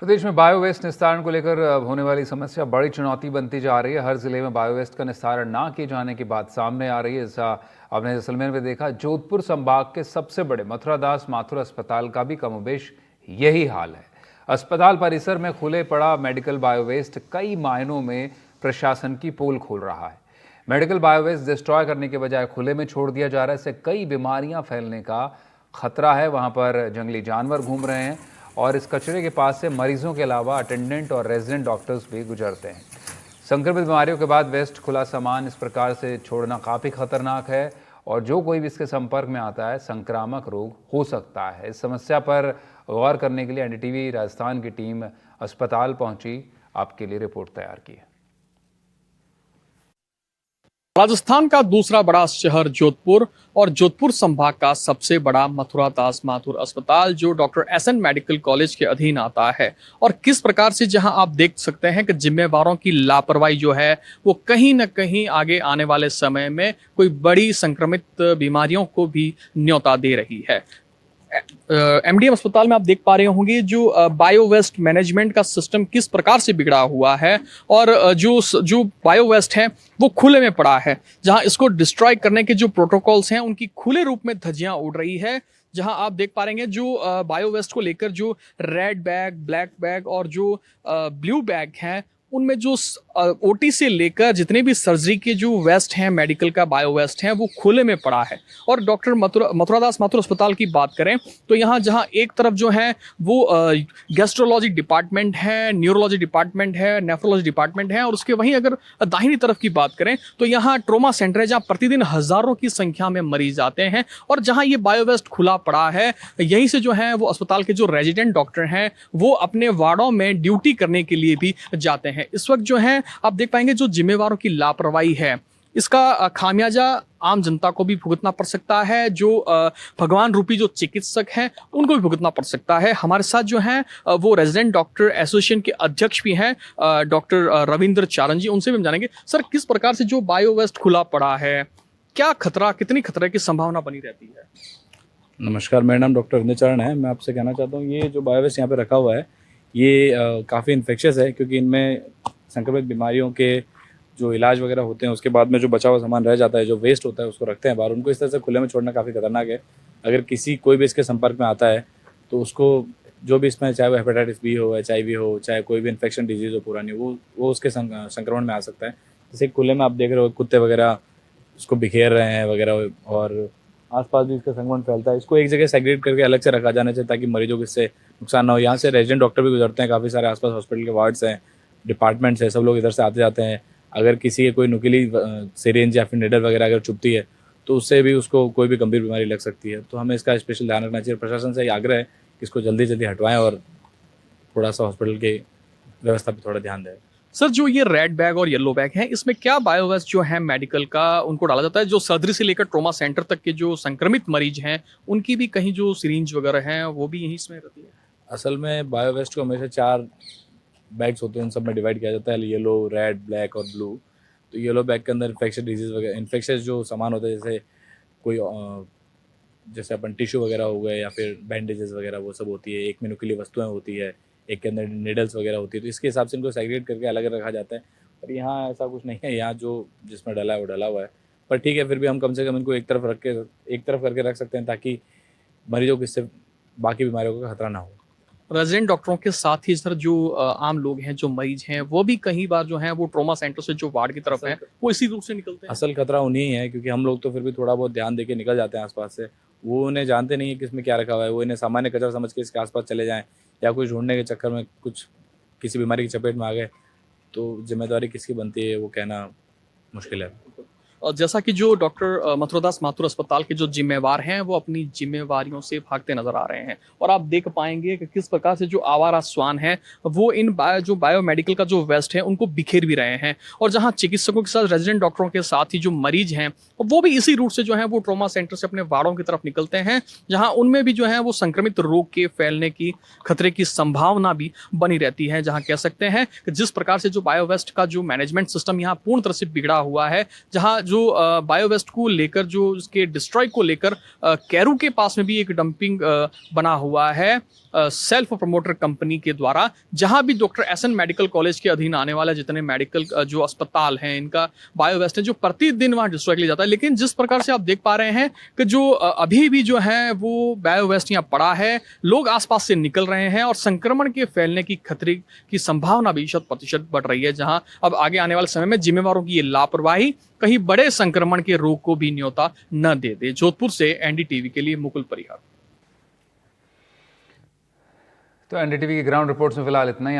प्रदेश में bio waste निस्तारण को लेकर होने वाली समस्या बड़ी चुनौती बनती जा रही है। हर जिले में बायो वेस्ट का निस्तारण ना किए जाने की बात सामने आ रही है। ऐसा आपने जैसलमेर में देखा। जोधपुर संभाग के सबसे बड़े मथुरादास माथुर अस्पताल का भी कमोबेश यही हाल है। अस्पताल परिसर में खुले पड़ा मेडिकल बायो वेस्ट कई मायनों में प्रशासन की पोल खोल रहा है। मेडिकल बायो वेस्ट डिस्ट्रॉय करने के बजाय खुले में छोड़ दिया जा रहा है। इससे कई बीमारियां फैलने का खतरा है। वहां पर जंगली जानवर घूम रहे हैं और इस कचरे के पास से मरीजों के अलावा अटेंडेंट और रेजिडेंट डॉक्टर्स भी गुजरते हैं। संक्रमित बीमारियों के बाद वेस्ट खुला सामान इस प्रकार से छोड़ना काफ़ी खतरनाक है और जो कोई भी इसके संपर्क में आता है संक्रामक रोग हो सकता है। इस समस्या पर गौर करने के लिए एनडीटीवी राजस्थान की टीम अस्पताल पहुंची। आपके लिए रिपोर्ट तैयार की है। राजस्थान का दूसरा बड़ा शहर जोधपुर और जोधपुर संभाग का सबसे बड़ा मथुरादास माथुर अस्पताल जो डॉक्टर एसएन मेडिकल कॉलेज के अधीन आता है और किस प्रकार से जहां आप देख सकते हैं कि जिम्मेवारों की लापरवाही जो है वो कहीं न कहीं आगे आने वाले समय में कोई बड़ी संक्रमित बीमारियों को भी न्योता दे रही है। एमडीएम अस्पताल में आप देख पा रहे होंगे जो बायो वेस्ट मैनेजमेंट का सिस्टम किस प्रकार से बिगड़ा हुआ है और जो बायो वेस्ट है वो खुले में पड़ा है। जहां इसको डिस्ट्रॉय करने के जो प्रोटोकॉल्स हैं उनकी खुले रूप में धज्जियां उड़ रही है। जहां आप देख पा रहे हैं जो बायो वेस्ट को लेकर जो रेड बैग, ब्लैक बैग और जो ब्लू बैग हैं उनमें जो ओटी से लेकर जितने भी सर्जरी के जो वेस्ट हैं, मेडिकल का बायो वेस्ट हैं, वो खुले में पड़ा है। और डॉक्टर मथुरादास माथुर अस्पताल की बात करें तो यहाँ जहाँ एक तरफ जो है वो गैस्ट्रोलॉजी डिपार्टमेंट है, न्यूरोलॉजी डिपार्टमेंट है, नेफ्रोलॉजी डिपार्टमेंट है और उसके वहीं अगर दाहिनी तरफ की बात करें तो यहाँ ट्रोमा सेंटर है जहाँ प्रतिदिन हजारों की संख्या में मरीज आते हैं। और जहाँ ये बायो वेस्ट खुला पड़ा है यहीं से जो है वो अस्पताल के जो रेजिडेंट डॉक्टर हैं वो अपने वार्डों में ड्यूटी करने के लिए भी जाते हैं। इस वक्त जो है आप देख पाएंगे जो जिम्मेवारों की लापरवाही है इसका खामियाजा आम जनता को भी भुगतना पड़ सकता है। जो भगवान रूपी जो चिकित्सक हैं उनको भी भुगतना पड़ सकता है। हमारे साथ जो हैं वो रेजिडेंट डॉक्टर एसोसिएशन के अध्यक्ष भी हैं डॉक्टर रविंद्र चारण जी। उनसे भी हम जानेंगे सर किस प्रकार से जो बायो वेस्ट खुला पड़ा है क्या खतरा, कितनी खतरे की संभावना बनी रहती है। नमस्कार, मेरा नाम डॉक्टर रविंद्र चारण है। मैं आपसे कहना चाहता हूँ ये जो बायो वेस्ट यहाँ पे रखा हुआ है ये काफ़ी इन्फेक्शियस है क्योंकि इनमें संक्रमित बीमारियों के जो इलाज वगैरह होते हैं उसके बाद में जो बचा हुआ सामान रह जाता है, जो वेस्ट होता है उसको रखते हैं बाहर। उनको इस तरह से खुले में छोड़ना काफ़ी खतरनाक है। अगर कोई भी इसके संपर्क में आता है तो उसको जो भी इसमें चाहे वो हेपेटाइटिस बी हो, HIV हो, चाहे कोई भी इन्फेक्शन डिजीज़ हो पुरानी, वो उसके संक्रमण में आ सकता है। जैसे खुले में आप देख रहे हो कुत्ते वगैरह उसको बिखेर रहे हैं वगैरह और आसपास भी इसका संक्रमण फैलता है। इसको एक जगह सेग्रीगेट करके अलग से रखा जाना चाहिए ताकि मरीजों को इससे नुकसान ना हो। यहाँ से रेजिडेंट डॉक्टर भी गुजरते हैं, काफ़ी सारे आसपास हॉस्पिटल के वार्ड्स हैं, डिपार्टमेंट्स हैं, सब लोग इधर से आते जाते हैं। अगर किसी के कोई नुकीली सिरिंज या फिर निडल वगैरह अगर चुभती है तो उससे भी उसको कोई भी गंभीर बीमारी लग सकती है। तो हमें इसका स्पेशल ध्यान रखना चाहिए। प्रशासन से ये आग्रह है कि इसको जल्दी जल्दी हटवाएं और थोड़ा सा हॉस्पिटल की व्यवस्था पर थोड़ा ध्यान दें। सर जो ये रेड बैग और येलो बैग है इसमें क्या बायो वेस्ट जो है मेडिकल का उनको डाला जाता है? जो सर्जरी से लेकर ट्रोमा सेंटर तक के जो संक्रमित मरीज हैं उनकी भी कहीं जो सिरिंज वगैरह हैं वो भी यहीं इसमें रहती है? असल में बायो वेस्ट को हमेशा 4 बैग्स होते हैं, उन सब में डिवाइड किया जाता है, येलो, रेड, ब्लैक और ब्लू। तो येलो बैग के अंदर इन्फेक्शन डिजीज़ वगैरह, इन्फेक्शस जो सामान होता है जैसे अपन टिश्यू वगैरह हो गए या फिर बैंडेजेस वगैरह वो सब होती है। एक में नुकीली वस्तुएं होती है, एक के अंदर निडल्स वगैरह होती है। तो इसके हिसाब से इनको सेग्रीगेट करके अलग अलग रखा जाता है। पर यहाँ ऐसा कुछ नहीं है, यहाँ जो जिसमें डला है वो डला हुआ है। पर ठीक है, फिर भी हम कम से कम इनको एक तरफ करके रख सकते हैं ताकि मरीजों को इससे बाकी बीमारियों का खतरा ना हो। रेजिडेंट डॉक्टरों के साथ ही सर जो आम लोग हैं, जो मरीज हैं, वो भी कई बार जो है वो ट्रोमा सेंटर से जो वार्ड की तरफ है वो इसी रूट से निकलते हैं। असल खतरा उन्हीं है क्योंकि हम लोग तो फिर भी थोड़ा बहुत ध्यान देके निकल जाते हैं आसपास से। वो उन्हें जानते नहीं है कि इसमें क्या रखा हुआ है। वो इन्हें सामान्य कचरा समझ के इसके आसपास चले जाएं या कुछ ढूंढने के चक्कर में कुछ किसी बीमारी की चपेट में आ गए तो जिम्मेदारी किसकी बनती है वो कहना मुश्किल है। और जैसा कि जो डॉक्टर मथुरादास माथुर अस्पताल के जो जिम्मेवार हैं वो अपनी जिम्मेवारियों से भागते नजर आ रहे हैं और आप देख पाएंगे कि किस प्रकार से जो आवारा श्वान है वो इन जो बायोमेडिकल का जो वेस्ट है उनको बिखेर भी रहे हैं। और जहां चिकित्सकों के साथ रेजिडेंट डॉक्टरों के साथ ही जो मरीज हैं वो भी इसी रूट से जो है वो ट्रोमा सेंटर से अपने वार्डों की तरफ निकलते हैं, जहाँ उनमें भी जो है वो संक्रमित रोग के फैलने की खतरे की संभावना भी बनी रहती है। जहाँ कह सकते हैं कि जिस प्रकार से जो बायो वेस्ट का जो मैनेजमेंट सिस्टम यहाँ पूर्ण तरह से बिगड़ा हुआ है, जहाँ जो बायो वेस्ट को लेकर, जो इसके डिस्ट्रॉय को लेकर कैरू के पास में भी एक डंपिंग बना हुआ है सेल्फ प्रमोटर कंपनी के द्वारा, जहां भी डॉक्टर एसएन मेडिकल कॉलेज के अधीन आने वाला जितने मेडिकल जो अस्पताल हैं, इनका बायो वेस्ट है जो प्रतिदिन वहां डिस्ट्रॉय किया जाता है। लेकिन जिस प्रकार से आप देख पा रहे हैं कि जो अभी भी जो है वो बायो वेस्ट यहाँ पड़ा है, लोग आसपास से निकल रहे हैं और संक्रमण के फैलने की खतरे की संभावना भी 100% बढ़ रही है, जहां अब आगे आने वाले समय में जिम्मेवारों की ये लापरवाही कहीं बड़े संक्रमण के रोग को भी न्योता न दे दे। जोधपुर से एनडीटीवी के लिए मुकुल परिहार। तो एनडीटीवी की ग्राउंड रिपोर्ट्स में फिलहाल इतना ही।